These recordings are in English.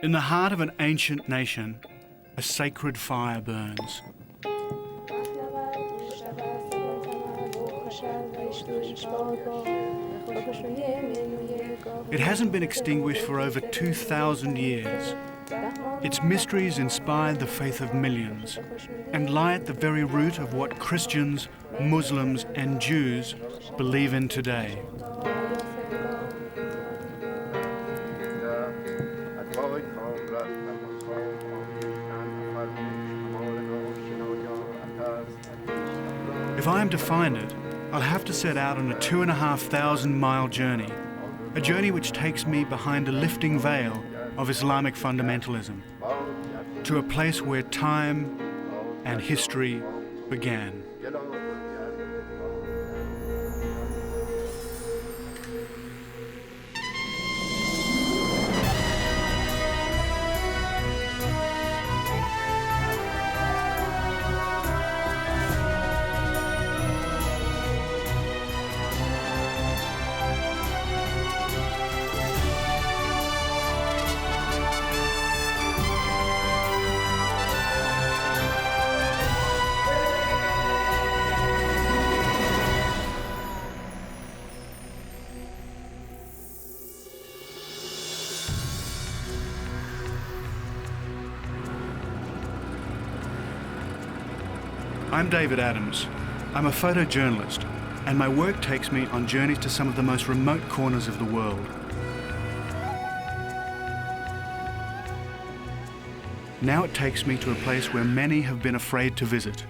In the heart of an ancient nation, a sacred fire burns. It hasn't been extinguished for over 2,000 years. Its mysteries inspired the faith of millions and lie at the very root of what Christians, Muslims and Jews believe in today. If I am to find it, I'll have to set out on a 2,500-mile journey, a journey which takes me behind a lifting veil of Islamic fundamentalism, to a place where time and history began. I'm David Adams. I'm a photojournalist, and my work takes me on journeys to some of the most remote corners of the world. Now it takes me to a place where many have been afraid to visit,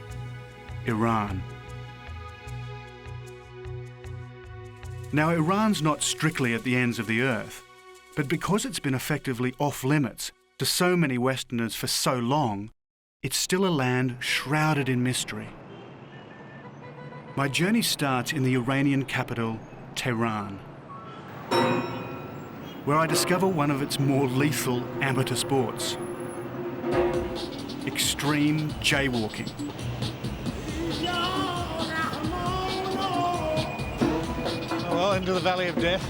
Iran. Now, Iran's not strictly at the ends of the earth, but because it's been effectively off-limits to so many Westerners for so long, it's still a land shrouded in mystery. My journey starts in the Iranian capital, Tehran, where I discover one of its more lethal amateur sports: extreme jaywalking. Well, into the Valley of Death.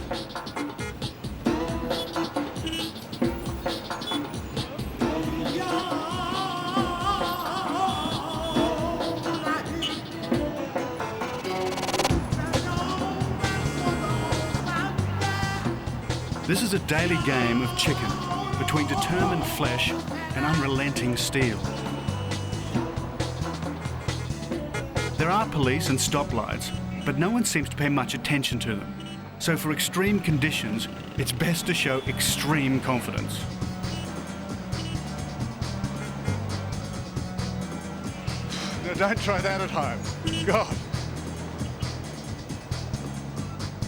This is a daily game of chicken between determined flesh and unrelenting steel. There are police and stoplights, but no one seems to pay much attention to them. So for extreme conditions, it's best to show extreme confidence. No, don't try that at home. God.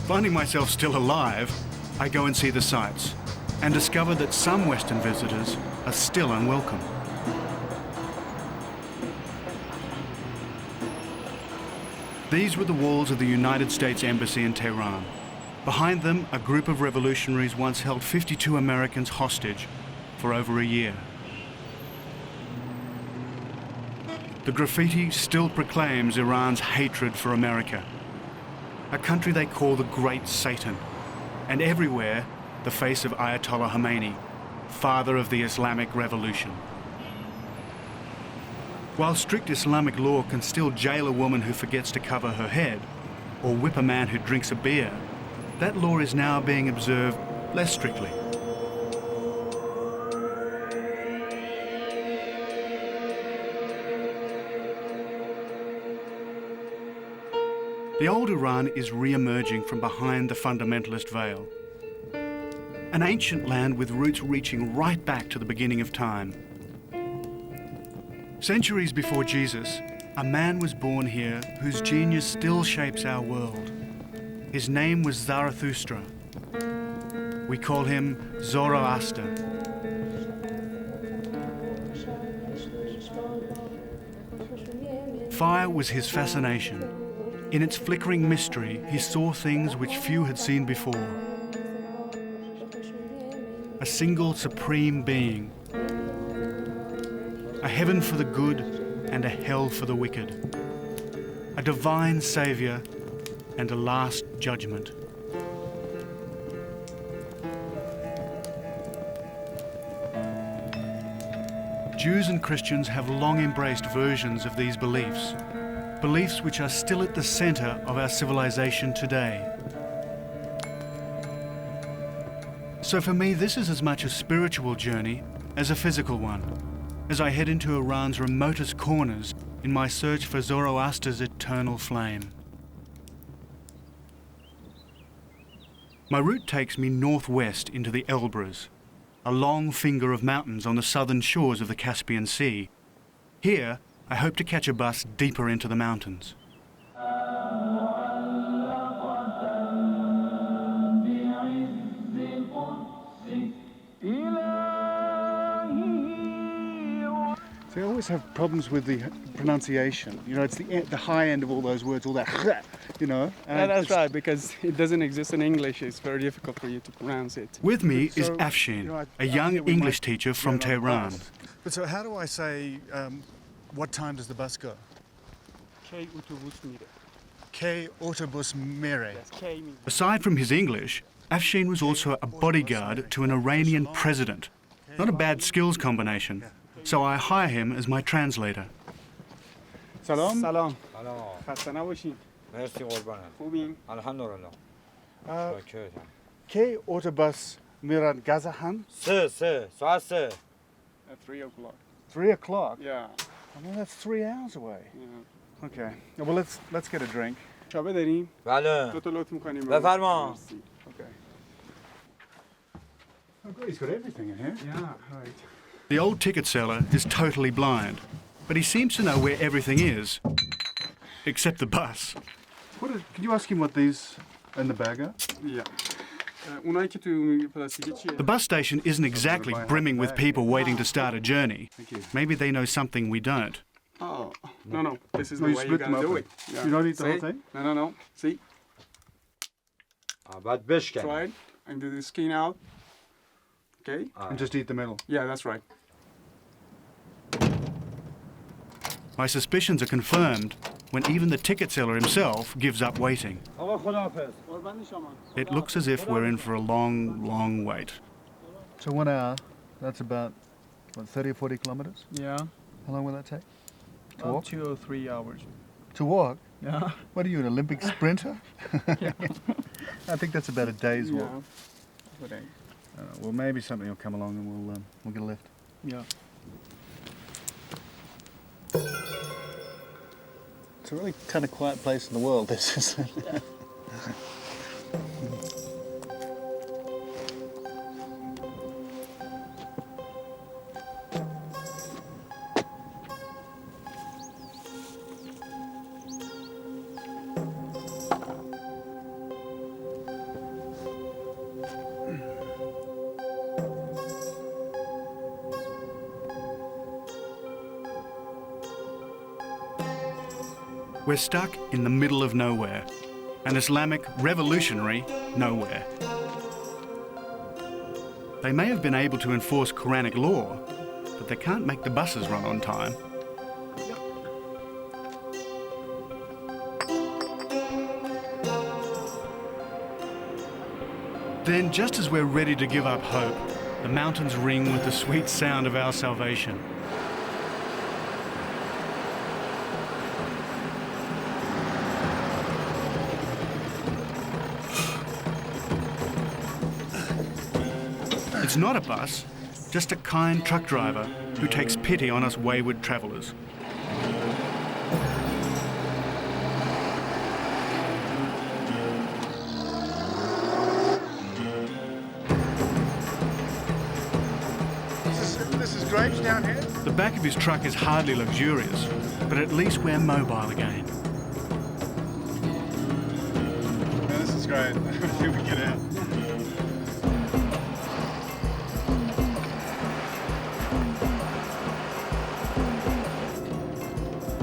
Finding myself still alive, I go and see the sights and discover that some Western visitors are still unwelcome. These were the walls of the United States Embassy in Tehran. Behind them, a group of revolutionaries once held 52 Americans hostage for over a year. The graffiti still proclaims Iran's hatred for America, a country they call the Great Satan, and everywhere the face of Ayatollah Khomeini, father of the Islamic Revolution. While strict Islamic law can still jail a woman who forgets to cover her head, or whip a man who drinks a beer, that law is now being observed less strictly. The old Iran is re-emerging from behind the fundamentalist veil. An ancient land with roots reaching right back to the beginning of time. Centuries before Jesus, a man was born here whose genius still shapes our world. His name was Zarathustra. We call him Zoroaster. Fire was his fascination. In its flickering mystery, he saw things which few had seen before. A single supreme being. A heaven for the good and a hell for the wicked. A divine saviour and a last judgment. Jews and Christians have long embraced versions of these beliefs, beliefs which are still at the centre of our civilization today. So for me, this is as much a spiritual journey as a physical one, as I head into Iran's remotest corners in my search for Zoroaster's eternal flame. My route takes me northwest into the Elburz, a long finger of mountains on the southern shores of the Caspian Sea. Here, I hope to catch a bus deeper into the mountains. See, I always have problems with the pronunciation. You know, it's the high end of all those words, all that, you know. Yeah, that's right, because it doesn't exist in English. It's very difficult for you to pronounce it. With me is Afshin, a young English teacher from Tehran. But so how do I say, what time does the bus go? K otobus mire. K autobus mire. Yes, K means. Aside from his English, Afshin was also a bodyguard to an Iranian president. Not a bad skills combination, so I hire him as my translator. Salam. Salam. سلام خسته نباشین. مرسی قربانم خوبین؟ الحمدلله شاکرتم K autobus miran Gazahan. ساعت 3 At 3 o'clock. 3 o'clock. Yeah. I know that's 3 hours away. Yeah. Okay. Well, let's get a drink. شابه داریم؟ بله دو تا لطف می‌کنیم. بفرما. مرسی. Okay. Oh, good. He's got everything in here. Yeah, right. The old ticket seller is totally blind, but he seems to know where everything is, except the bus. Can you ask him what these in the bag are? Yeah. اونایی که تو پلاستیکی چیه؟ The bus station isn't exactly brimming with people waiting to start a journey. Thank you. Maybe they know something we don't. Oh, no. This is No, the you way you split them gotta do open. it. Yeah. You don't eat the See? whole thing? No. See? بعد بشکن Try it and do the skin out. Okay? And just eat the middle. Yeah, that's right. My suspicions are confirmed when even the ticket seller himself gives up waiting. آقا خداحافظ It looks as if we're in for a long, long wait. So 1 hour, that's about, 30 or 40 kilometres? Yeah. How long will that take? To About walk? 2 or 3 hours. To walk? Yeah. What are you, an Olympic sprinter? I think that's about a day's walk. Well, maybe something will come along and we'll get a lift. Yeah. It's a really kind of quiet place in the world, this, isn't it? We're stuck in the middle of nowhere, an Islamic revolutionary nowhere. They may have been able to enforce Quranic law, but they can't make the buses run on time. Then, just as we're ready to give up hope, the mountains ring with the sweet sound of our salvation. It's not a bus, just a kind truck driver who takes pity on us wayward travellers. This is grapes down here? The back of his truck is hardly luxurious, but at least we're mobile again. Yeah, this is great. Here we get out.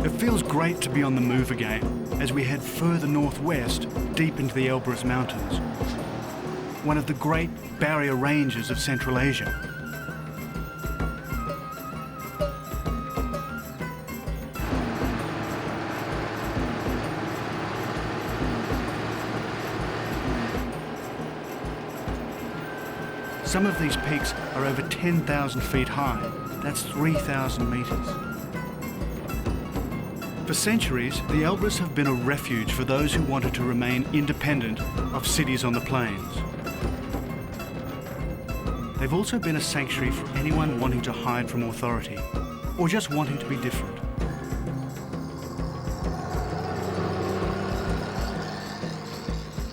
It feels great to be on the move again as we head further northwest, deep into the Elburz Mountains, one of the great barrier ranges of Central Asia. Some of these peaks are over 10,000 feet high, That's 3,000 metres. For centuries, the Elburz have been a refuge for those who wanted to remain independent of cities on the plains. They've also been a sanctuary for anyone wanting to hide from authority or just wanting to be different.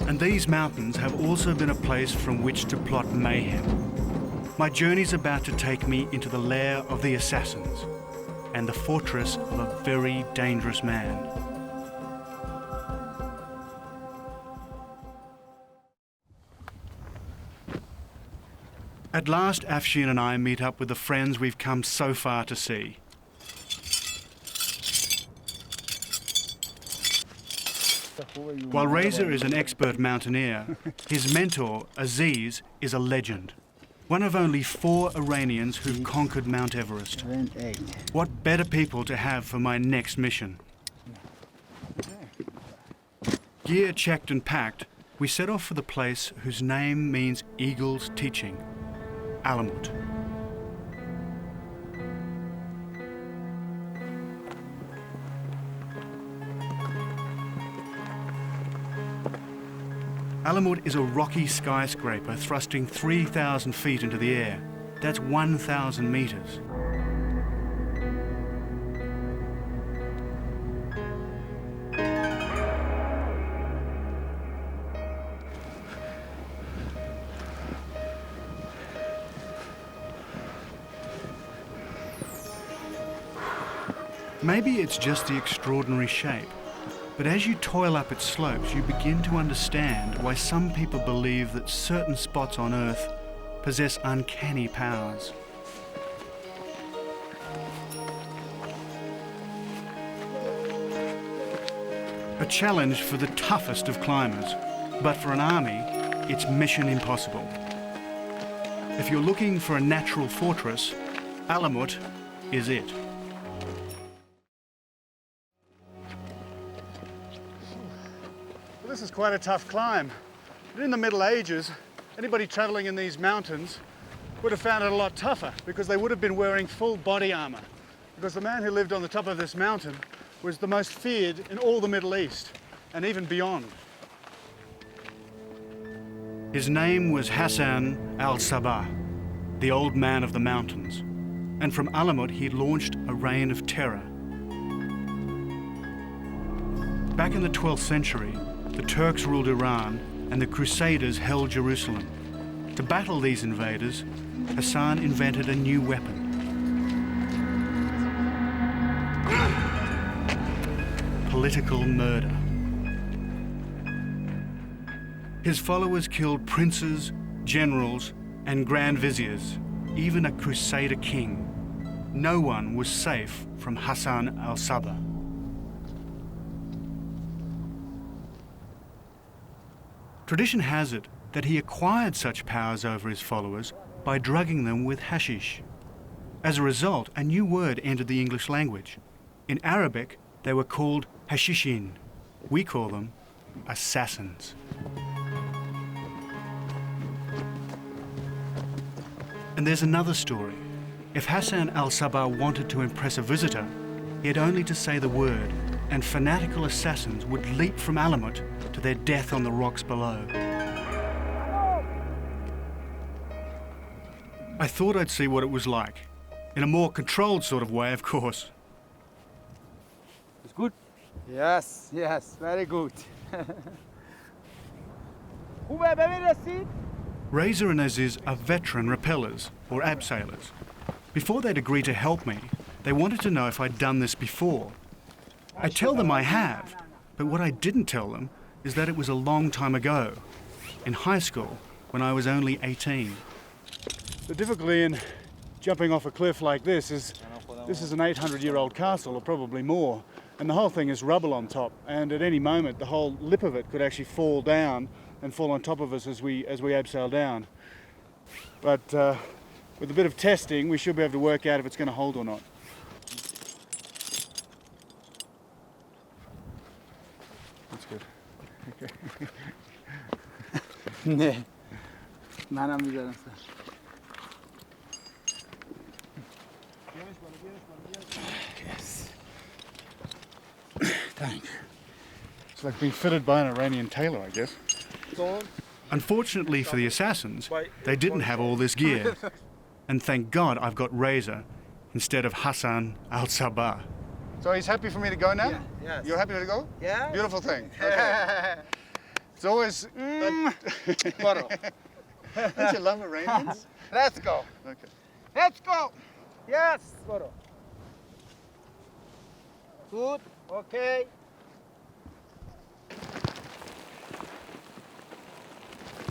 And these mountains have also been a place from which to plot mayhem. My journey's about to take me into the lair of the assassins and the fortress of a very dangerous man. At last, Afshin and I meet up with the friends we've come so far to see. While Reza is an expert mountaineer, his mentor, Aziz, is a legend. One of only 4 Iranians who've conquered Mount Everest. What better people to have for my next mission? Gear checked and packed, we set off for the place whose name means eagle's teaching, Alamut. Alamut is a rocky skyscraper thrusting 3,000 feet into the air. That's 1,000 metres. Maybe it's just the extraordinary shape, but as you toil up its slopes, you begin to understand why some people believe that certain spots on Earth possess uncanny powers. A challenge for the toughest of climbers, but for an army, it's mission impossible. If you're looking for a natural fortress, Alamut is it. This is quite a tough climb. But in the Middle Ages, anybody travelling in these mountains would have found it a lot tougher because they would have been wearing full body armour. Because the man who lived on the top of this mountain was the most feared in all the Middle East and even beyond. His name was Hassan al-Sabah, the old man of the mountains. And from Alamut he launched a reign of terror. Back in the 12th century, the Turks ruled Iran and the Crusaders held Jerusalem. To battle these invaders, Hassan invented a new weapon. Political murder. His followers killed princes, generals, and grand viziers, even a Crusader king. No one was safe from Hassan al-Sabah. Tradition has it that he acquired such powers over his followers by drugging them with hashish. As a result, a new word entered the English language. In Arabic, they were called hashishin. We call them assassins. And there's another story. If Hassan al-Sabah wanted to impress a visitor, he had only to say the word, and fanatical assassins would leap from Alamut to their death on the rocks below. I thought I'd see what it was like. In a more controlled sort of way, of course. It's good? Yes, very good. Reza and Aziz are veteran rappellers, or abseilers. Before they'd agree to help me, they wanted to know if I'd done this before. I tell them I have, but what I didn't tell them is that it was a long time ago, in high school, when I was only 18. The difficulty in jumping off a cliff like this is an 800-year-old castle, or probably more, and the whole thing is rubble on top, and at any moment the whole lip of it could actually fall down and fall on top of us as we abseil down. But with a bit of testing, we should be able to work out if it's going to hold or not. That's good. Okay. نه منم میذارم سر Thank you. It's like being fitted by an Iranian tailor, I guess. Unfortunately for the assassins, they didn't have all this gear. And thank God I've got Razor instead of Hassan al-Sabah. So he's happy for me to go now? Yeah, yes. You're happy to go? Yeah. Beautiful thing. Okay. It's always... Borrow. Don't you love Iranians? Let's go. Okay. Let's go. Yes, Borrow. Good. Okay.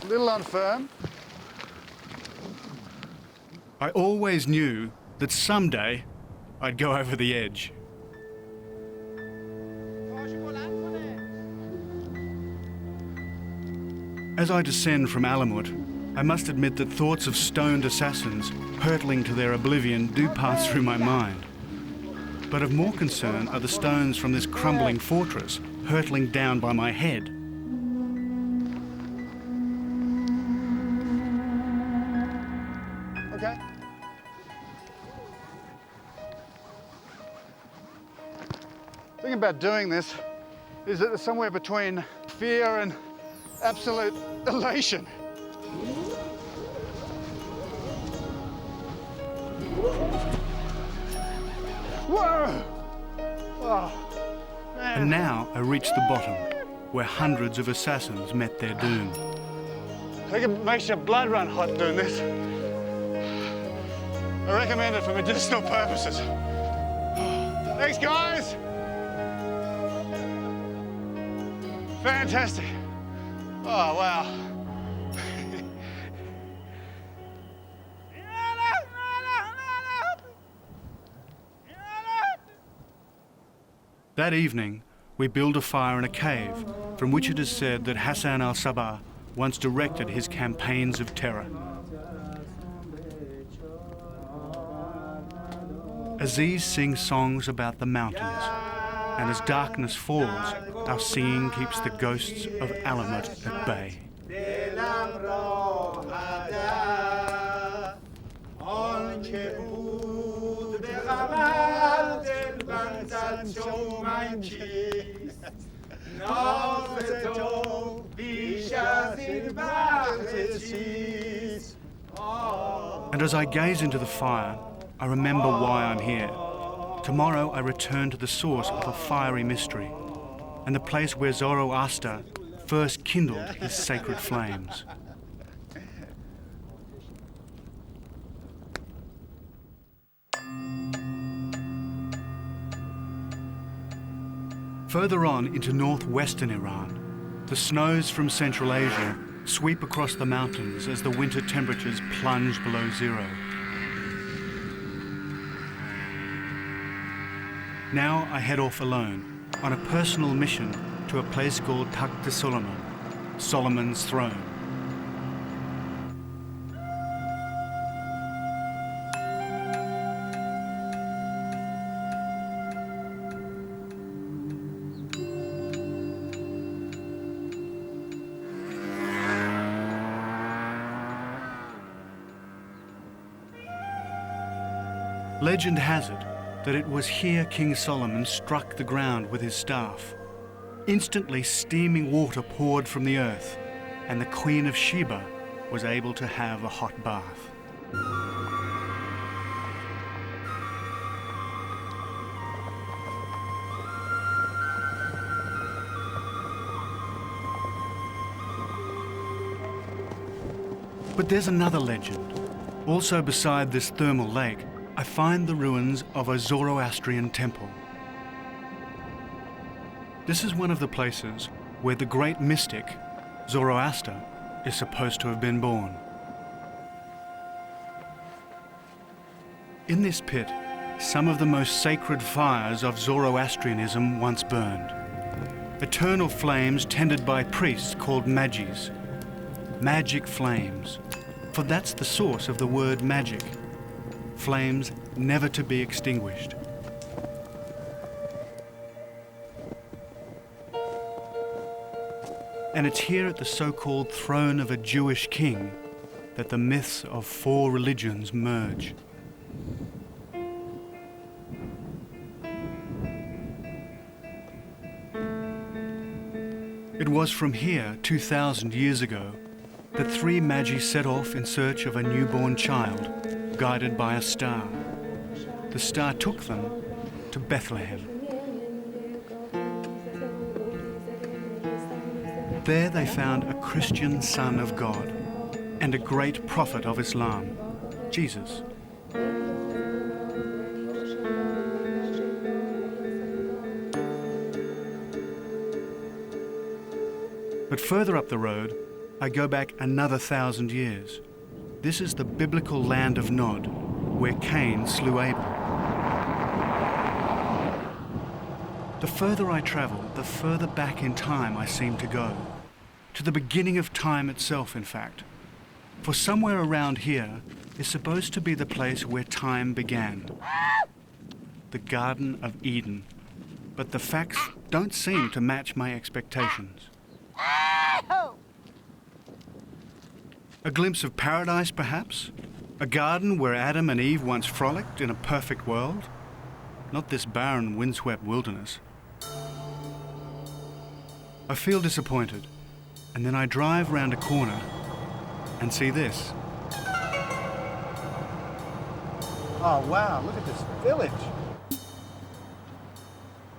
A little unfirm. I always knew that someday I'd go over the edge. As I descend from Alamut, I must admit that thoughts of stoned assassins hurtling to their oblivion do pass through my mind. But of more concern are the stones from this crumbling fortress hurtling down by my head. Okay. The thing about doing this is that it's somewhere between fear and absolute elation. Whoa! Oh, man. And now I reach the bottom, where hundreds of assassins met their doom. I think it makes your blood run hot doing this. I recommend it for medicinal purposes. Thanks, guys! Fantastic. Oh, wow. That evening, we build a fire in a cave from which it is said that Hassan al-Sabah once directed his campaigns of terror. Aziz sings songs about the mountains, and as darkness falls, our singing keeps the ghosts of Alamut at bay. And as I gaze into the fire, I remember why I'm here. Tomorrow I return to the source of a fiery mystery, and the place where Zoroaster first kindled his sacred flames. Further on into northwestern Iran, the snows from Central Asia sweep across the mountains as the winter temperatures plunge below zero. Now I head off alone on a personal mission to a place called Takht-e Soleyman, Solomon's throne. Legend has it that it was here King Solomon struck the ground with his staff. Instantly steaming water poured from the earth, and the Queen of Sheba was able to have a hot bath. But there's another legend. Also beside this thermal lake, I find the ruins of a Zoroastrian temple. This is one of the places where the great mystic, Zoroaster, is supposed to have been born. In this pit, some of the most sacred fires of Zoroastrianism once burned. Eternal flames tended by priests called magis. Magic flames, for that's the source of the word magic. Flames never to be extinguished. And it's here at the so-called throne of a Jewish king that the myths of four religions merge. It was from here, 2,000 years ago, that three magi set off in search of a newborn child, guided by a star. The star took them to Bethlehem. There they found a Christian son of God and a great prophet of Islam, Jesus. But further up the road, I go back another 1,000 years. This is the biblical land of Nod, where Cain slew Abel. The further I travel, the further back in time I seem to go. To the beginning of time itself, in fact. For somewhere around here is supposed to be the place where time began. The Garden of Eden. But the facts don't seem to match my expectations. A glimpse of paradise, perhaps? A garden where Adam and Eve once frolicked in a perfect world? Not this barren, windswept wilderness. I feel disappointed, and then I drive round a corner and see this. Oh, wow, look at this village.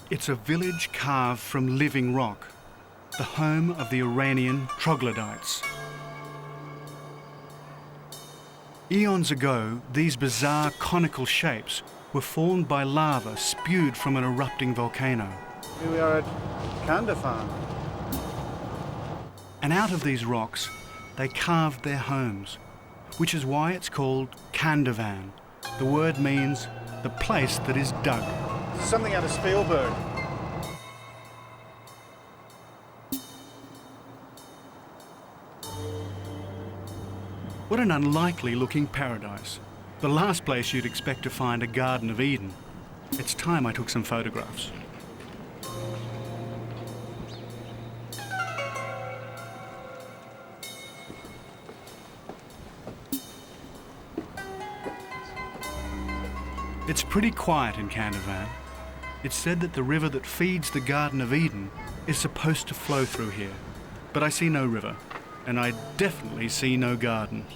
It's a village carved from living rock, the home of the Iranian troglodytes. Eons ago, these bizarre conical shapes were formed by lava spewed from an erupting volcano. Here we are at Kandovan. And out of these rocks, they carved their homes, which is why it's called Kandovan. The word means the place that is dug. This is something out of Spielberg. What an unlikely looking paradise. The last place you'd expect to find a Garden of Eden. It's time I took some photographs. It's pretty quiet in Kandovan. It's said that the river that feeds the Garden of Eden is supposed to flow through here. But I see no river, and I definitely see no garden.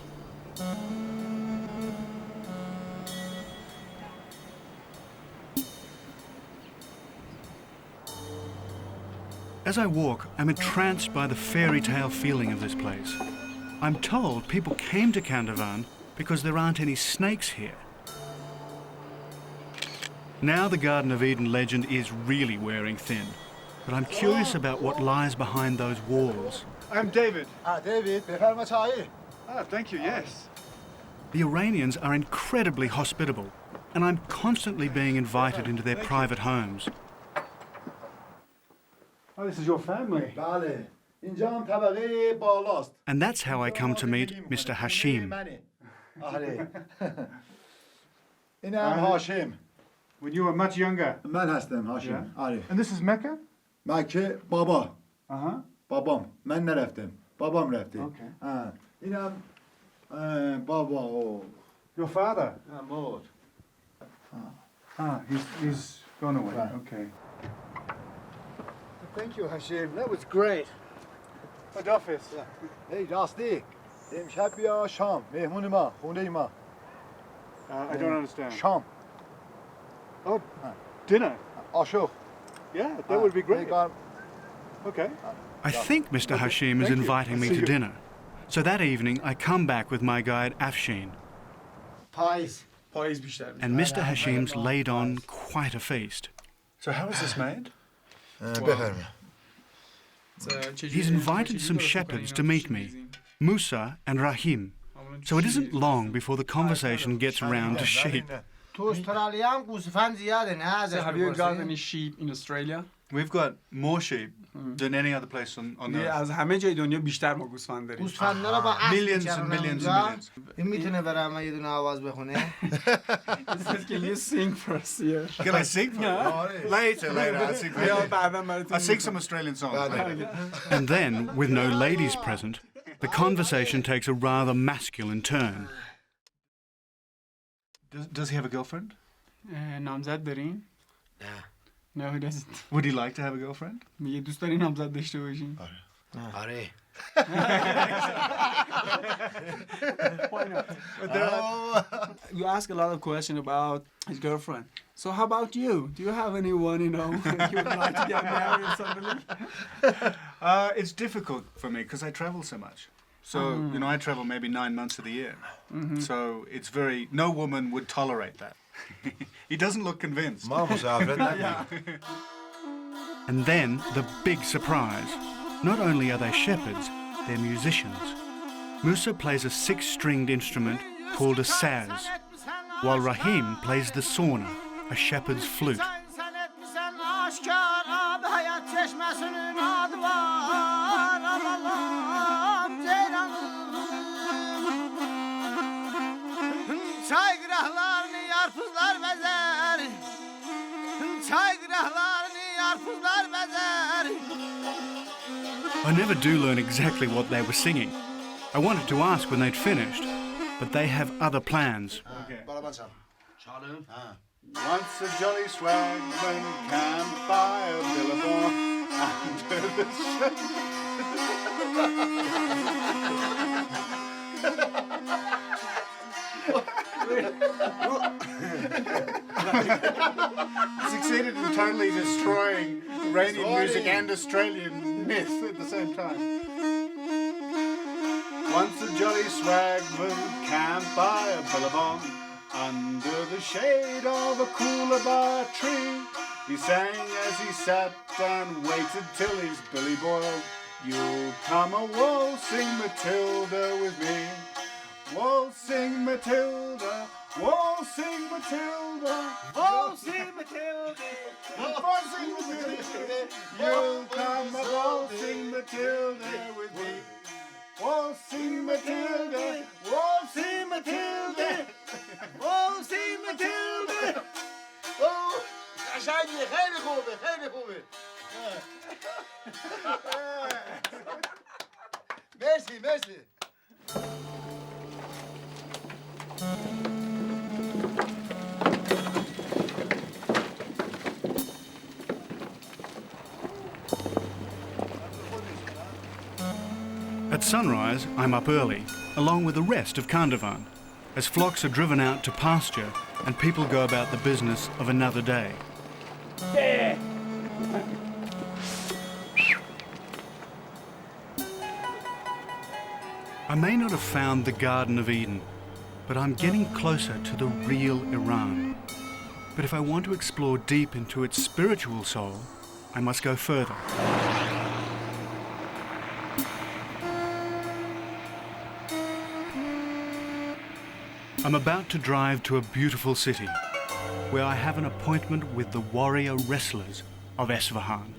As I walk, I'm entranced by the fairy tale feeling of this place. I'm told people came to Kandovan because there aren't any snakes here. Now the Garden of Eden legend is really wearing thin, but I'm curious about what lies behind those walls. I'm David. David, بفرما چایی. Thank you, yes. The Iranians are incredibly hospitable, and I'm constantly being invited into their private homes. Oh, this is your family. بله. اینجا هم طبقه بالاست. And that's how I come to meet Mr. Hashim. آره. اینم هاشم. When you were much younger. من هستم هاشم. آره. And this is Mecca? مکه بابا. Uh-huh. بابام. من نرفتم. بابام رفته. Okay. اینم بابا و Your father? مرد. He's gone away. Right. Okay. Thank you هاشم. That was great. What office? هی راستی. امشب بیا شام. مهمون ما. خونه ما. I don't understand. شام. Oh, dinner. آشوب. Yeah, that would be great. Okay. I think Mr. Hashim is Thank you. inviting me See to you. dinner. So that evening, I come back with my guide Afshin, پاییز. پاییز بیشتر میشه. and Mr. Hashim's laid on quite a feast. So how is this made? بفرمایید. He's invited some shepherds to meet me, Musa and Rahim. So it isn't long before the conversation gets around to sheep. تو استرالیا هم گوسفند زیاده نه ازش Have you got بپرسید؟ any sheep in Australia? We've got more sheep than any other place on نه، از همه جای دنیا بیشتر ما گوسفند داریم. گوسفندا رو با اسب Millions and می‌چرونن millions and اونجا. millions. این میتونه برام یه دونه آواز بخونه؟ Can you sing for us here? Can I sing for you? Later. I'll sing for یا you. بعدا براتون I'll sing some Australian songs later. And then, with no ladies present, the conversation takes a rather masculine turn. Does he have a girlfriend? نامزد دارین؟ نه. No, he doesn't. Would he like to have a girlfriend? میگه دوست داری نامزد داشته باشین. آره. Why not? You ask a lot of questions about his girlfriend. So how about you? Do you have anyone, you know, you would like to get married suddenly? It's difficult for me because I travel so much. So, you know, I travel maybe 9 months of the year. So it's very, no woman would tolerate that. He doesn't look convinced. And then the big surprise. Not only are they shepherds, they're musicians. Musa plays a 6-stringed instrument called a saz, while Rahim plays the sorna, a shepherd's flute. I never do learn exactly what they were singing. I wanted to ask when they'd finished, but they have other plans. Okay. Çalın. Once a jolly swagman camped by a billabong under the succeeded in totally destroying Iranian music and Australian myth at the same time. Once a jolly swagman camped by a billabong under the shade of a coolabah tree. He sang as he sat and waited till his billy boiled. You'll come a waltzing Matilda with me. Waltzing Matilda, waltzing Matilda, waltzing Matilda, waltzing Matilda. You'll come a waltzing Matilda with me. Waltzing Matilda, waltzing Matilda, waltzing Matilda. Oh, قشنگی خیلی خوبه خیلی خوبه. مرسی مرسی. At sunrise, I'm up early, along with the rest of Kandovan, as flocks are driven out to pasture and people go about the business of another day. I may not have found the Garden of Eden, but I'm getting closer to the real Iran. But if I want to explore deep into its spiritual soul, I must go further. I'm about to drive to a beautiful city, where I have an appointment with the warrior wrestlers of Esfahan.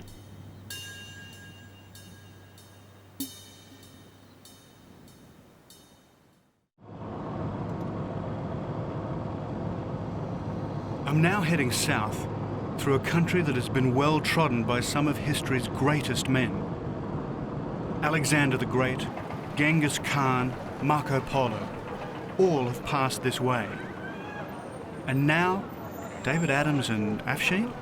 I'm now heading south, through a country that has been well trodden by some of history's greatest men. Alexander the Great, Genghis Khan, Marco Polo, all have passed this way. And now, David Adams and Afshin?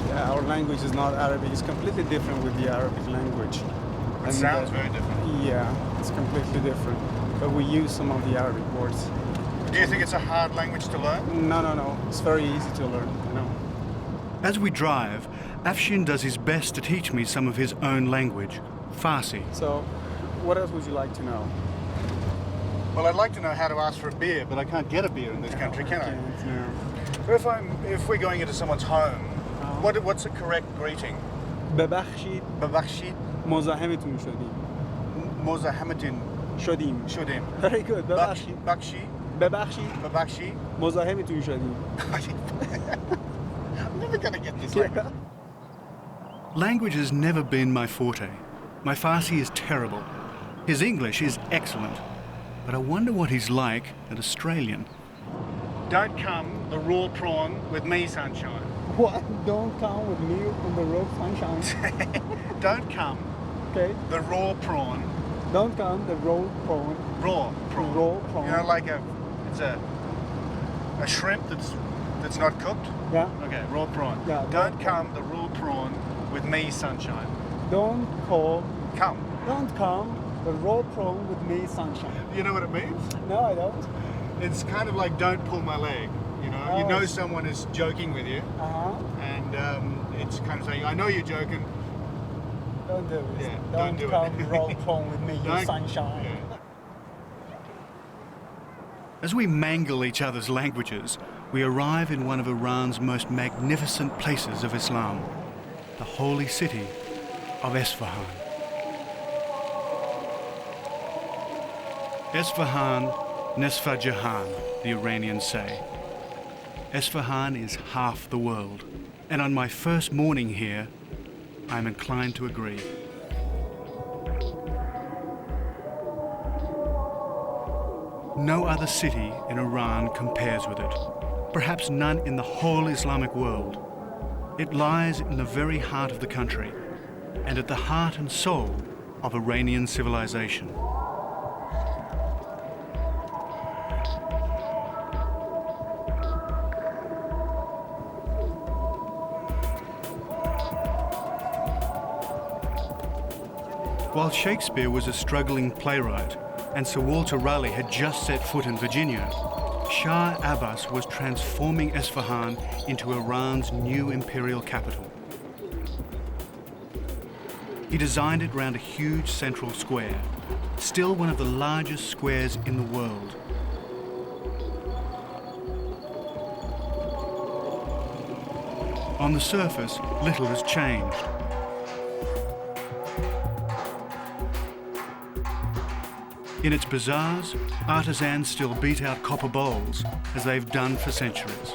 Yeah, our language is not Arabic. It's completely different with the Arabic language. It sounds very different. Yeah, it's completely different. But we use some of the Arabic words. Do you think it's a hard language to learn? No. It's very easy to learn, you know. As we drive, Afshin does his best to teach me some of his own language, Farsi. So, what else would you like to know? Well, I'd like to know how to ask for a beer, but I can't get a beer in this country, can I? So if we're going into someone's home, what's a correct greeting? ببخشید Babakshid, مزاحمتون شدیم. Mozahamadin, شدیم. Shudim. Very good. ببخشید. Bakshi, ببخشید Babakshi. مزاحمتون شدیم. I'm never going to get this language. Language has never been my forte. My Farsi is terrible. His English is excellent. But I wonder what he's like at Australian. Don't come the raw prawn with me, sunshine. What? Don't come with me on the road, sunshine. Don't come Okay. the raw prawn Don't come the raw prawn. Raw prawn. Raw prawn. You know, like it's a shrimp that's not cooked. Yeah. Okay, raw prawn. Yeah. Don't come the raw prawn with me, sunshine. Don't come the raw prawn with me, sunshine. You know what it means? No, I don't. It's kind of like don't pull my leg. You know, you know someone is joking with you, and it's kind of saying, I know you're joking. Don't do it. Yeah, don't do come it. raw prawn with me, you Don't- sunshine. yeah. As we mangle each other's languages, we arrive in one of Iran's most magnificent places of Islam, the holy city of Esfahan. Esfahan, Nesfa Jahan, the Iranians say. Esfahan is half the world, and on my first morning here, I'm inclined to agree. No other city in Iran compares with it, perhaps none in the whole Islamic world. It lies in the very heart of the country, and at the heart and soul of Iranian civilization. While Shakespeare was a struggling playwright and Sir Walter Raleigh had just set foot in Virginia, Shah Abbas was transforming Esfahan into Iran's new imperial capital. He designed it round a huge central square, still one of the largest squares in the world. On the surface, little has changed. In its bazaars, artisans still beat out copper bowls, as they've done for centuries.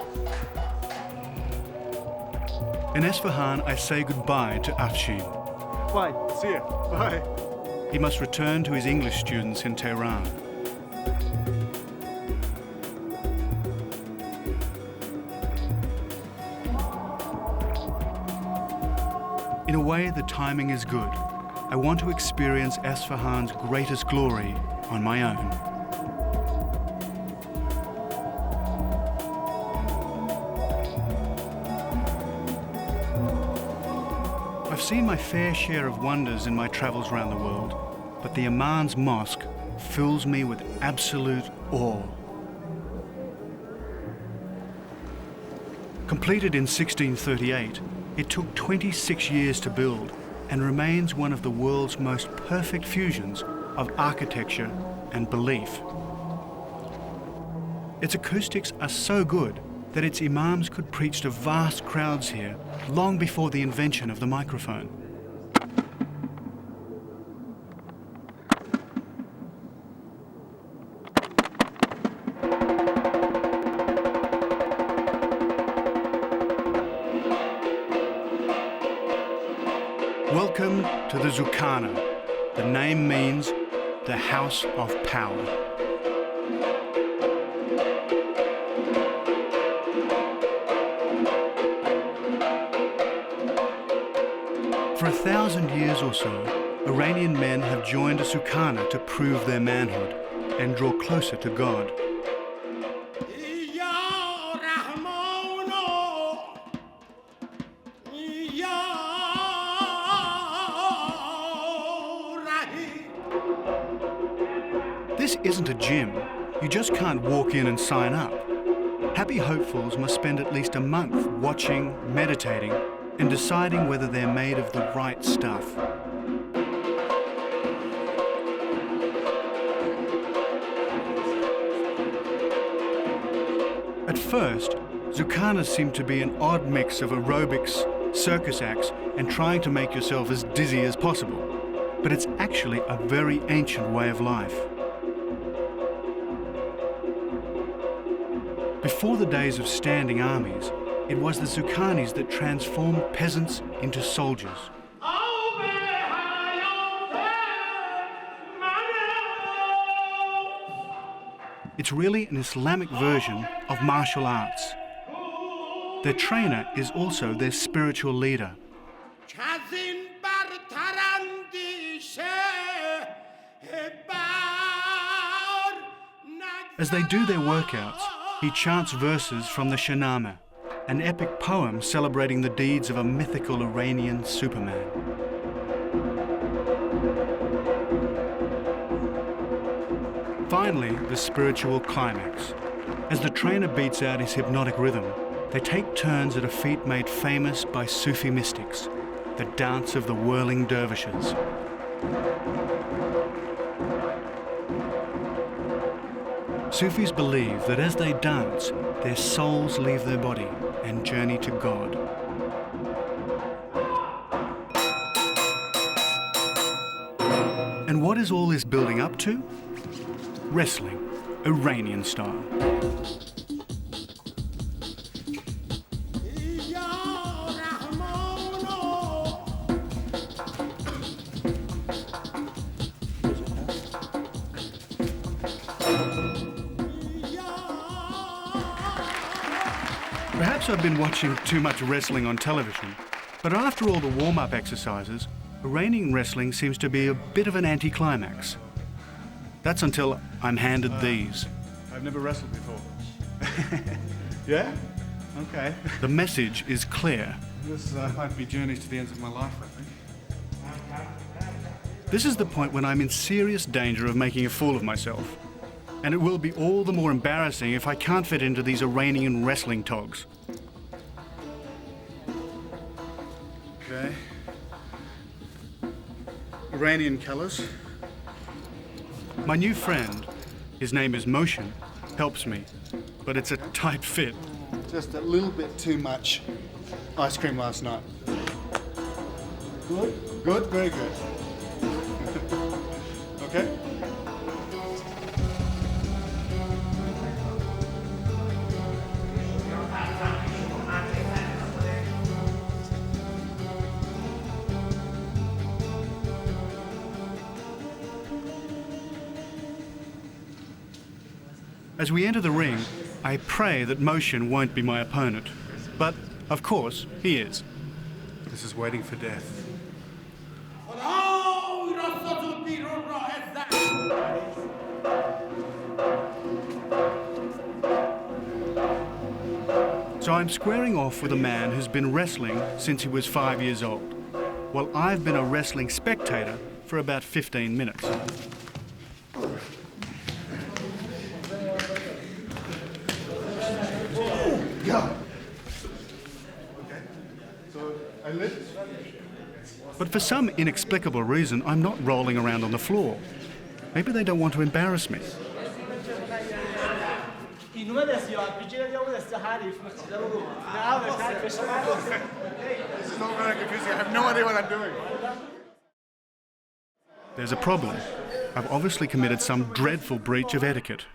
In Esfahan, I say goodbye to Afshin. Bye. See ya. Bye. He must return to his English students in Tehran. In a way, the timing is good. I want to experience Esfahan's greatest glory on my own. I've seen my fair share of wonders in my travels around the world, but the Imam's Mosque fills me with absolute awe. Completed in 1638, it took 26 years to build and remains one of the world's most perfect fusions of architecture and belief. Its acoustics are so good that its imams could preach to vast crowds here long before the invention of the microphone. Welcome to the Zukana. The name means the House of Power. For 1,000 years or so, Iranian men have joined a Zukana to prove their manhood and draw closer to God. This isn't a gym. You just can't walk in and sign up. Happy hopefuls must spend at least a month watching, meditating, and deciding whether they're made of the right stuff. At first, Zukanas seem to be an odd mix of aerobics, circus acts, and trying to make yourself as dizzy as possible. But it's actually a very ancient way of life. Before the days of standing armies, it was the Zukanis that transformed peasants into soldiers. It's really an Islamic version of martial arts. Their trainer is also their spiritual leader. As they do their workouts, he chants verses from the Shahnameh, an epic poem celebrating the deeds of a mythical Iranian Superman. Finally, the spiritual climax. As the trainer beats out his hypnotic rhythm, they take turns at a feat made famous by Sufi mystics, the dance of the whirling dervishes. Sufis believe that as they dance, their souls leave their body and journey to God. And what is all this building up to? Wrestling, Iranian style. Perhaps I've been watching too much wrestling on television, but after all the warm-up exercises, Iranian wrestling seems to be a bit of an anticlimax. That's until I'm handed these. I've never wrestled before. Yeah? Okay. The message is clear. This might be journeys to the ends of my life, I think. This is the point when I'm in serious danger of making a fool of myself. And it will be all the more embarrassing if I can't fit into these Iranian wrestling togs. Okay. Iranian colours. My new friend, his name is Motion, helps me, but it's a tight fit. Just a little bit too much ice cream last night. Good? Good? Very good. Okay? As we enter the ring, I pray that Motion won't be my opponent. But, of course, he is. This is waiting for death. So I'm squaring off with a man who's been wrestling since he was 5 years old, while I've been a wrestling spectator for about 15 minutes. But for some inexplicable reason, I'm not rolling around on the floor. Maybe they don't want to embarrass me. This is all very confusing. I have no idea what I'm doing. There's a problem. I've obviously committed some dreadful breach of etiquette.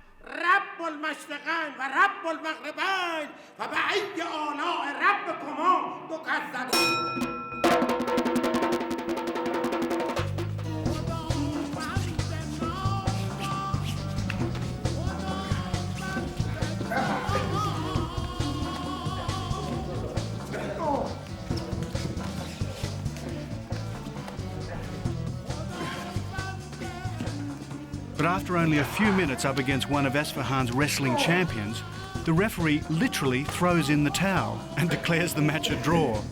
But after only a few minutes up against one of Esfahan's wrestling champions, the referee literally throws in the towel and declares the match a draw.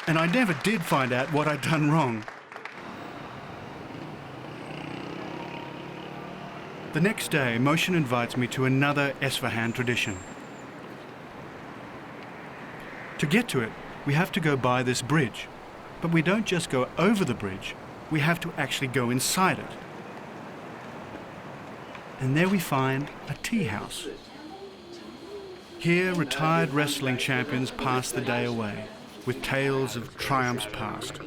And I never did find out what I'd done wrong. The next day, Motion invites me to another Esfahan tradition. To get to it, we have to go by this bridge. But we don't just go over the bridge, we have to actually go inside it. And there we find a tea house. Here, retired wrestling champions pass the day away, with tales of triumphs past.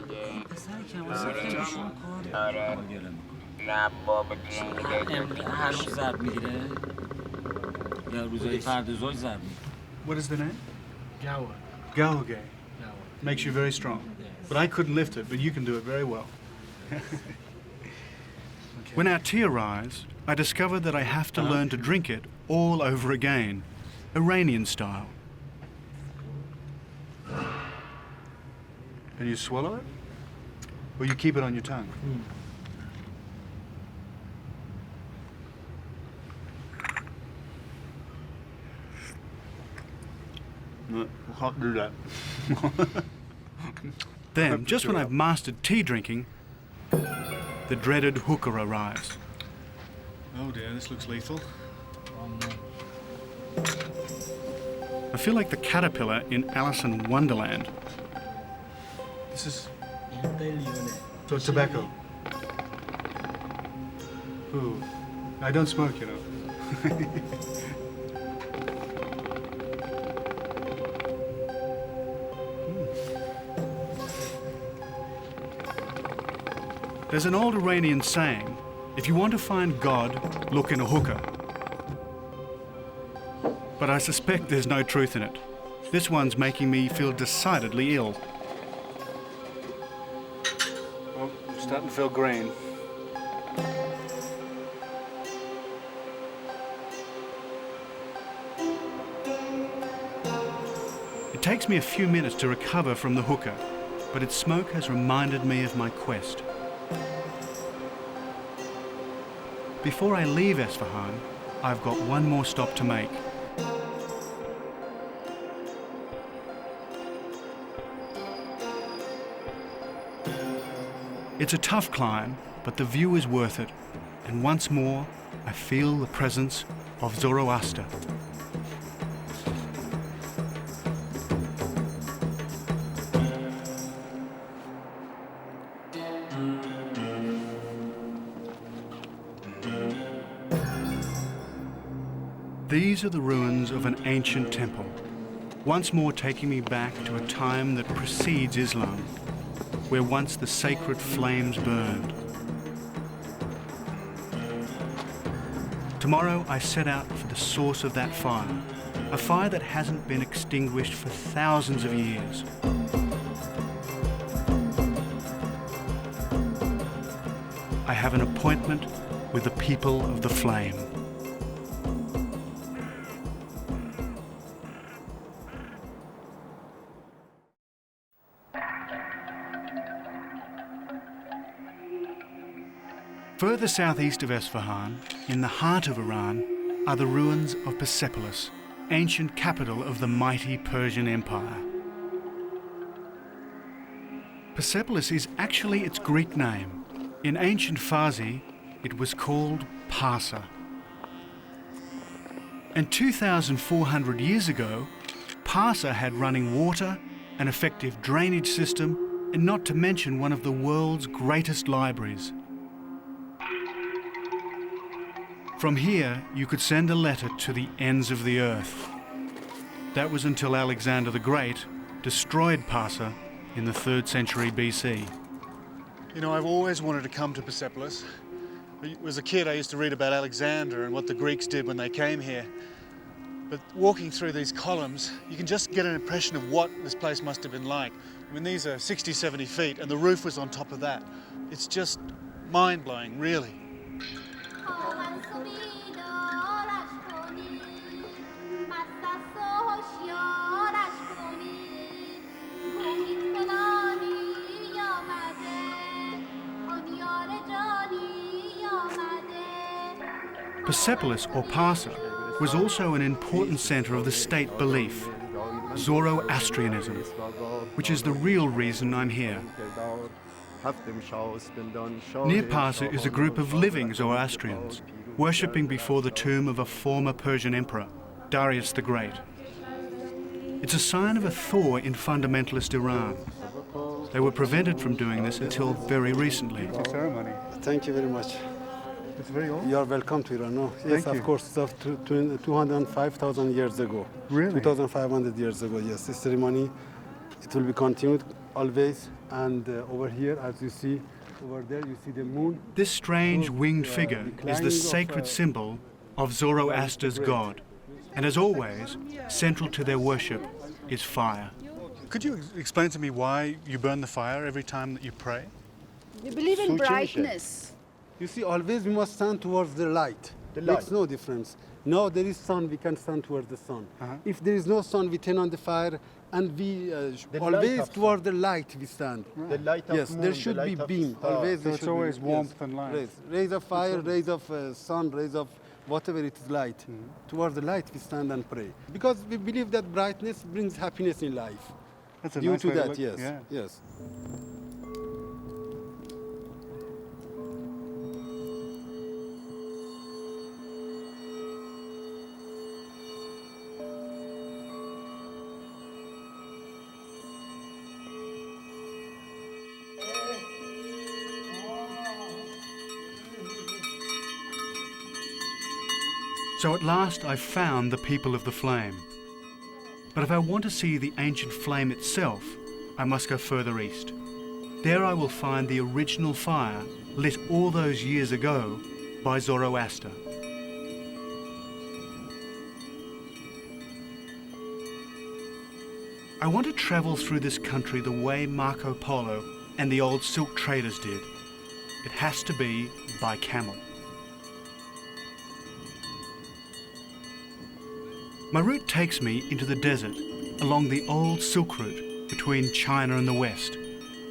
What is the name? Gawage. Makes you very strong. But I couldn't lift it, but you can do it very well. When our tea arrives, I discover that I have to learn to drink it all over again, Iranian style. And you swallow it? Or you keep it on your tongue? No, we can't do that. Then, just when I've mastered tea drinking, the dreaded hookah arrives. Oh dear, this looks lethal. I feel like the caterpillar in Alice in Wonderland. This is... So tobacco. Ooh. I don't smoke, you know. There's an old Iranian saying, if you want to find God, look in a hookah. But I suspect there's no truth in it. This one's making me feel decidedly ill. Oh, I'm starting to feel green. It takes me a few minutes to recover from the hookah, but its smoke has reminded me of my quest. Before I leave Esfahan, I've got one more stop to make. It's a tough climb, but the view is worth it. And once more, I feel the presence of Zoroaster. These are the ruins of an ancient temple, once more taking me back to a time that precedes Islam, where once the sacred flames burned. Tomorrow I set out for the source of that fire, a fire that hasn't been extinguished for thousands of years. I have an appointment with the people of the flame. Further southeast of Esfahan, in the heart of Iran, are the ruins of Persepolis, ancient capital of the mighty Persian Empire. Persepolis is actually its Greek name. In ancient Farsi, it was called Parsa. And 2,400 years ago, Parsa had running water, an effective drainage system, and not to mention one of the world's greatest libraries. From here, you could send a letter to the ends of the earth. That was until Alexander the Great destroyed Parsa in the 3rd century BC. You know, I've always wanted to come to Persepolis. As a kid, I used to read about Alexander and what the Greeks did when they came here. But walking through these columns, you can just get an impression of what this place must have been like. I mean, these are 60, 70 feet, and the roof was on top of that. It's just mind-blowing, really. Persepolis, or Parsa, was also an important centre of the state belief, Zoroastrianism, which is the real reason I'm here. Near Parsa is a group of living Zoroastrians, worshipping before the tomb of a former Persian emperor, Darius the Great. It's a sign of a thaw in fundamentalist Iran. They were prevented from doing this until very recently. Ceremony. Thank you very much. It's very old. You are welcome to Iran. No? Yes, Thank of course. It's of 205,000 years ago. Really? 2,500 years ago, yes. This ceremony, it will be continued always. And over here, as you see, over there, you see the moon. This strange winged figure is the sacred symbol of Zoroaster's god. And as always, central to their worship is fire. Could you explain to me why you burn the fire every time that you pray? We believe in brightness. You see, always we must stand towards the light. The light. Makes no difference. Now there is sun, we can stand towards the sun. If there is no sun, we turn on the fire, And we The light always of toward the light we stand. The light of Yes, moon, there the should be light of beam. star. Always So there it's should always be, warmth and light. Rays of fire, rays of sun, rays of whatever it is light. Towards the light we stand and pray. Because we believe that brightness brings happiness in life. That's a Due nice to way to that, look- yes, yeah. yes. So at last I've found the people of the flame. But if I want to see the ancient flame itself, I must go further east. There I will find the original fire lit all those years ago by Zoroaster. I want to travel through this country the way Marco Polo and the old silk traders did. It has to be by camel. My route takes me into the desert along the old Silk Route between China and the West,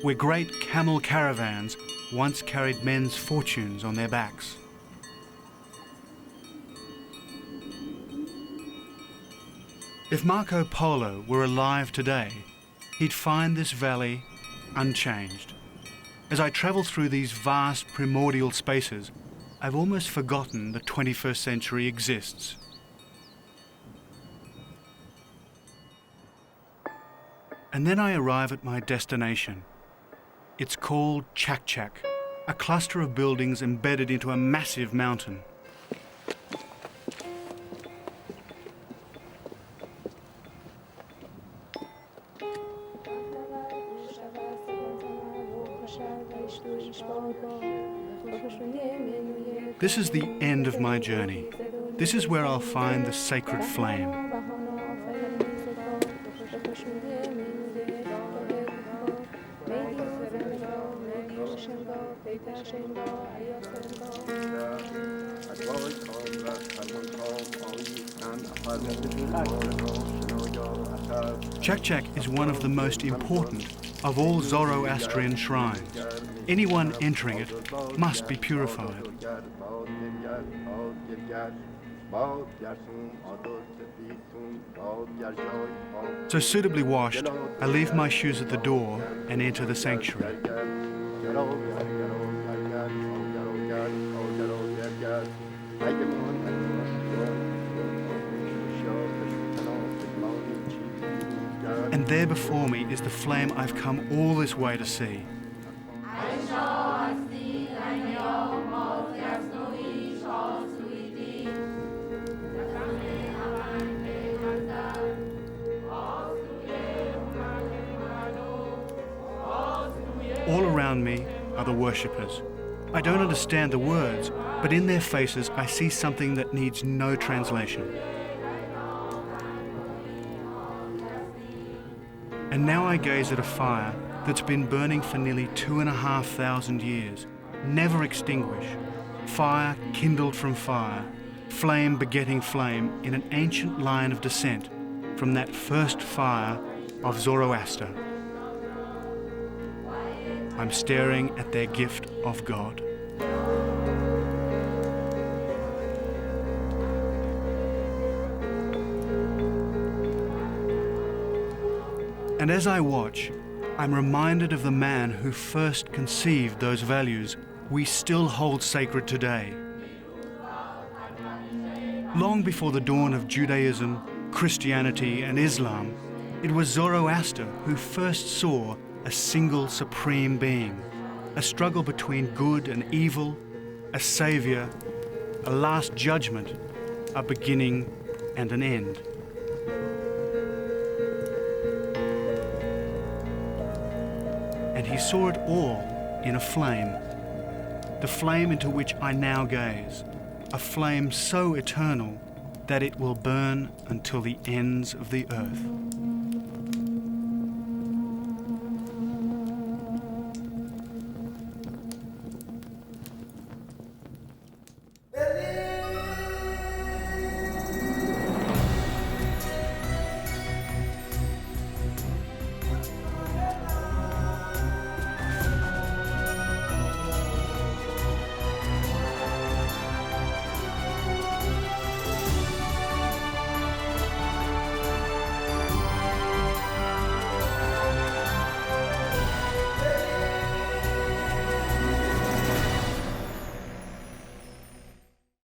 where great camel caravans once carried men's fortunes on their backs. If Marco Polo were alive today, he'd find this valley unchanged. As I travel through these vast primordial spaces, I've almost forgotten the 21st century exists. And then I arrive at my destination. It's called Chak-Chak, a cluster of buildings embedded into a massive mountain. This is the end of my journey. This is where I'll find the sacred flame. Chak-Chak is one of the most important of all Zoroastrian shrines. Anyone entering it must be purified. So suitably washed, I leave my shoes at the door and enter the sanctuary. And there before me is the flame I've come all this way to see. All around me are the worshippers. I don't understand the words, but in their faces I see something that needs no translation. And now I gaze at a fire that's been burning for nearly 2,500 years, never extinguished. Fire kindled from fire, flame begetting flame in an ancient line of descent from that first fire of Zoroaster. I'm staring at their gift of God. And as I watch, I'm reminded of the man who first conceived those values we still hold sacred today. Long before the dawn of Judaism, Christianity, and Islam, it was Zoroaster who first saw a single supreme being, a struggle between good and evil, a savior, a last judgment, a beginning and an end. And he saw it all in a flame, the flame into which I now gaze, a flame so eternal that it will burn until the ends of the earth.